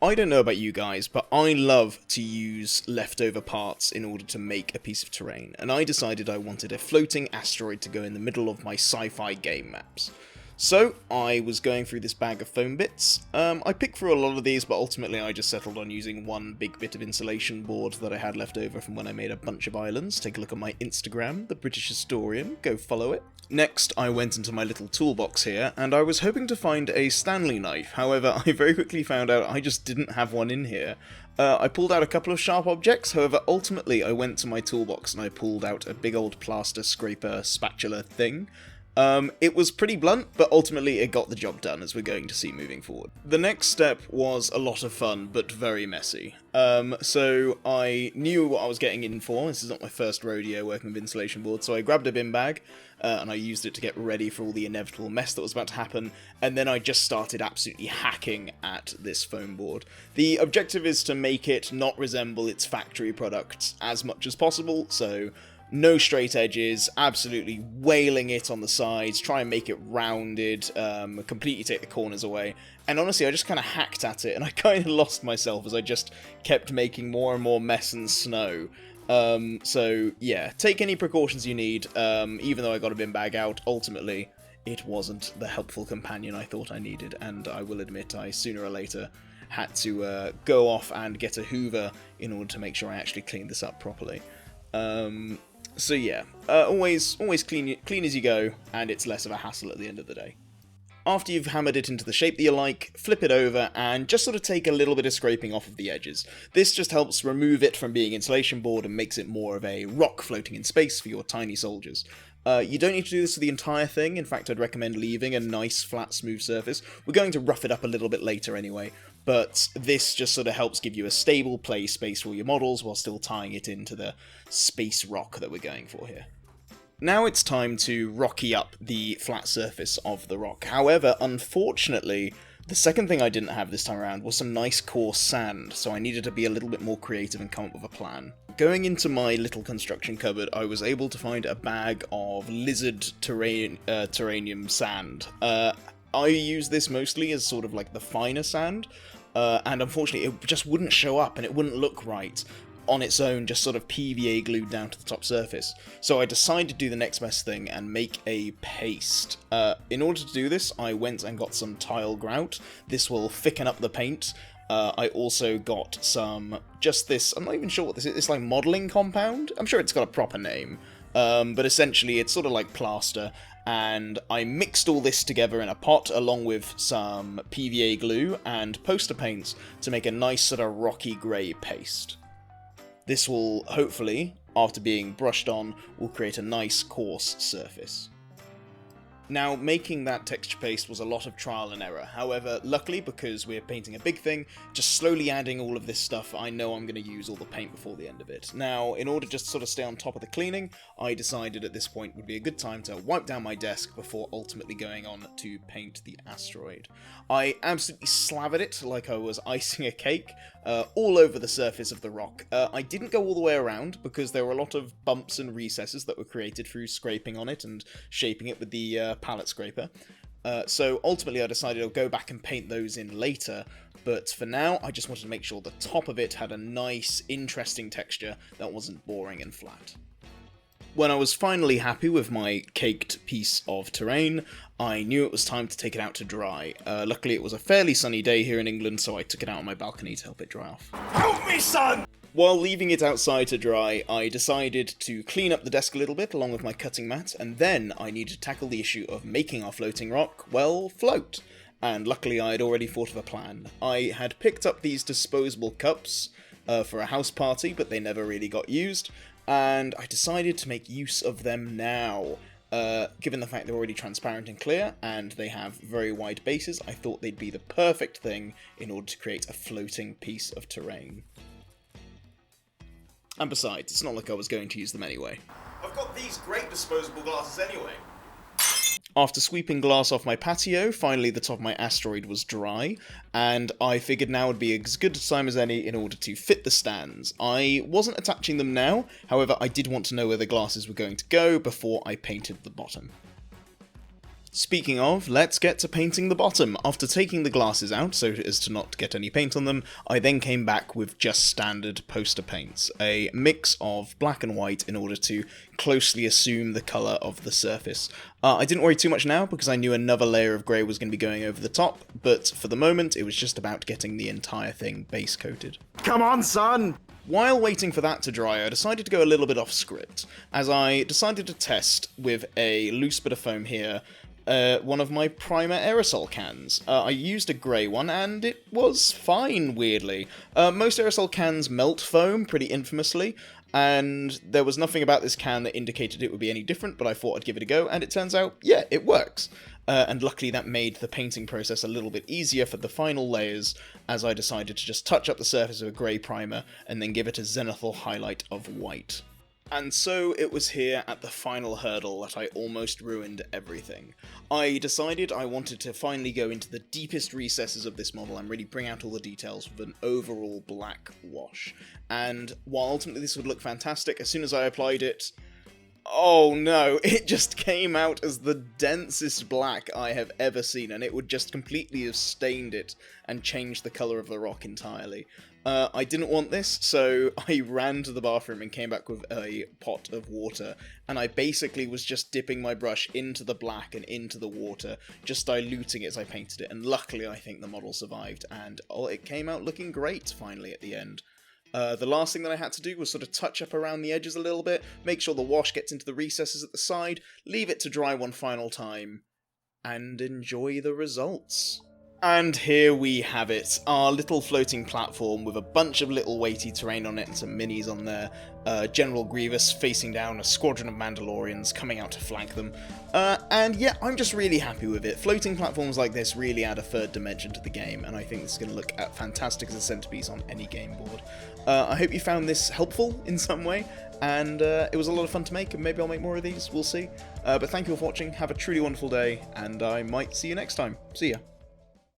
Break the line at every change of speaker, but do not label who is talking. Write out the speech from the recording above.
I don't know about you guys, but I love to use leftover parts in order to make a piece of terrain, and I decided I wanted a floating asteroid to go in the middle of my sci-fi game maps. So, I was going through this bag of foam bits. I picked through a lot of these, but ultimately I just settled on using one big bit of insulation board that I had left over from when I made a bunch of islands. Take a look at my Instagram, The British Historian, go follow it. Next, I went into my little toolbox here, and I was hoping to find a Stanley knife. However, I very quickly found out I just didn't have one in here. I pulled out a couple of sharp objects, however, ultimately I went to my toolbox and I pulled out a big old plaster scraper spatula thing. It was pretty blunt, but ultimately it got the job done, as we're going to see moving forward. The next step was a lot of fun, but very messy. So I knew what I was getting in for. This is not my first rodeo working with insulation boards, so I grabbed a bin bag, and I used it to get ready for all the inevitable mess that was about to happen, and then I just started absolutely hacking at this foam board. The objective is to make it not resemble its factory products as much as possible, so no straight edges, absolutely wailing it on the sides, try and make it rounded, completely take the corners away. And honestly, I just kind of hacked at it, and I kind of lost myself as I just kept making more and more mess and snow. So yeah, take any precautions you need. Even though I got a bin bag out, ultimately, it wasn't the helpful companion I thought I needed, and I will admit I sooner or later had to go off and get a hoover in order to make sure I actually cleaned this up properly. So yeah, always clean as you go, and it's less of a hassle at the end of the day. After you've hammered it into the shape that you like, flip it over and just sort of take a little bit of scraping off of the edges. This just helps remove it from being insulation board and makes it more of a rock floating in space for your tiny soldiers. You don't need to do this for the entire thing. In fact, I'd recommend leaving a nice, flat, smooth surface. We're going to rough it up a little bit later anyway, but this just sort of helps give you a stable play space for your models while still tying it into the space rock that we're going for here. Now it's time to rocky up the flat surface of the rock. However, unfortunately, the second thing I didn't have this time around was some nice coarse sand, so I needed to be a little bit more creative and come up with a plan. Going into my little construction cupboard, I was able to find a bag of lizard terranium sand. I use this mostly as sort of like the finer sand, and unfortunately it just wouldn't show up and it wouldn't look right on its own, just sort of PVA glued down to the top surface. So I decided to do the next best thing and make a paste. In order to do this, I went and got some tile grout. This will thicken up the paint. I also got some, just this, I'm not even sure what this is, it's like modelling compound? I'm sure it's got a proper name. But essentially it's sort of like plaster, and I mixed all this together in a pot along with some PVA glue and poster paints to make a nice sort of rocky grey paste. This will, hopefully, after being brushed on, will create a nice coarse surface. Now, making that texture paste was a lot of trial and error. However, luckily, because we're painting a big thing, just slowly adding all of this stuff, I know I'm going to use all the paint before the end of it. Now, in order just to sort of stay on top of the cleaning, I decided at this point would be a good time to wipe down my desk before ultimately going on to paint the asteroid. I absolutely slathered it like I was icing a cake, all over the surface of the rock. I didn't go all the way around because there were a lot of bumps and recesses that were created through scraping on it and shaping it with the palette scraper. So ultimately I decided I'll go back and paint those in later, but for now I just wanted to make sure the top of it had a nice, interesting texture that wasn't boring and flat. When I was finally happy with my caked piece of terrain, I knew it was time to take it out to dry. Luckily it was a fairly sunny day here in England, so I took it out on my balcony to help it dry off.
Help me, son!
While leaving it outside to dry, I decided to clean up the desk a little bit along with my cutting mat, and then I needed to tackle the issue of making our floating rock, well, float. And luckily I had already thought of a plan. I had picked up these disposable cups for a house party, but they never really got used, and I decided to make use of them now. Given the fact they're already transparent and clear, and they have very wide bases, I thought they'd be the perfect thing in order to create a floating piece of terrain. And besides, it's not like I was going to use them anyway.
I've got these great disposable glasses anyway.
After sweeping glass off my patio, finally the top of my asteroid was dry, and I figured now would be as good a time as any in order to fit the stands. I wasn't attaching them now, however I did want to know where the glasses were going to go before I painted the bottom. Speaking of, let's get to painting the bottom. After taking the glasses out so as to not get any paint on them, I then came back with just standard poster paints, a mix of black and white in order to closely assume the colour of the surface. I didn't worry too much now because I knew another layer of grey was going to be going over the top, but for the moment it was just about getting the entire thing base coated.
Come on, son!
While waiting for that to dry, I decided to go a little bit off script, as I decided to test with a loose bit of foam here one of my primer aerosol cans. I used a grey one, and it was fine, weirdly. Most aerosol cans melt foam, pretty infamously, and there was nothing about this can that indicated it would be any different, but I thought I'd give it a go, and it turns out, yeah, it works. And luckily that made the painting process a little bit easier for the final layers, as I decided to just touch up the surface with a grey primer, and then give it a zenithal highlight of white. And so it was here at the final hurdle that I almost ruined everything. I decided I wanted to finally go into the deepest recesses of this model and really bring out all the details with an overall black wash. And while ultimately this would look fantastic, as soon as I applied it, oh no, it just came out as the densest black I have ever seen, and it would just completely have stained it and changed the colour of the rock entirely. I didn't want this, so I ran to the bathroom and came back with a pot of water, and I basically was just dipping my brush into the black and into the water, just diluting it as I painted it, and luckily I think the model survived, and it came out looking great finally at the end. The last thing that I had to do was sort of touch up around the edges a little bit, make sure the wash gets into the recesses at the side, leave it to dry one final time, and enjoy the results. And here we have it, our little floating platform with a bunch of little weighty terrain on it and some minis on there, General Grievous facing down a squadron of Mandalorians coming out to flank them, and yeah, I'm just really happy with it. Floating platforms like this really add a third dimension to the game, and I think this is going to look fantastic as a centerpiece on any game board. I hope you found this helpful in some way, and it was a lot of fun to make, and maybe I'll make more of these, we'll see. But thank you all for watching, have a truly wonderful day, and I might see you next time. See ya.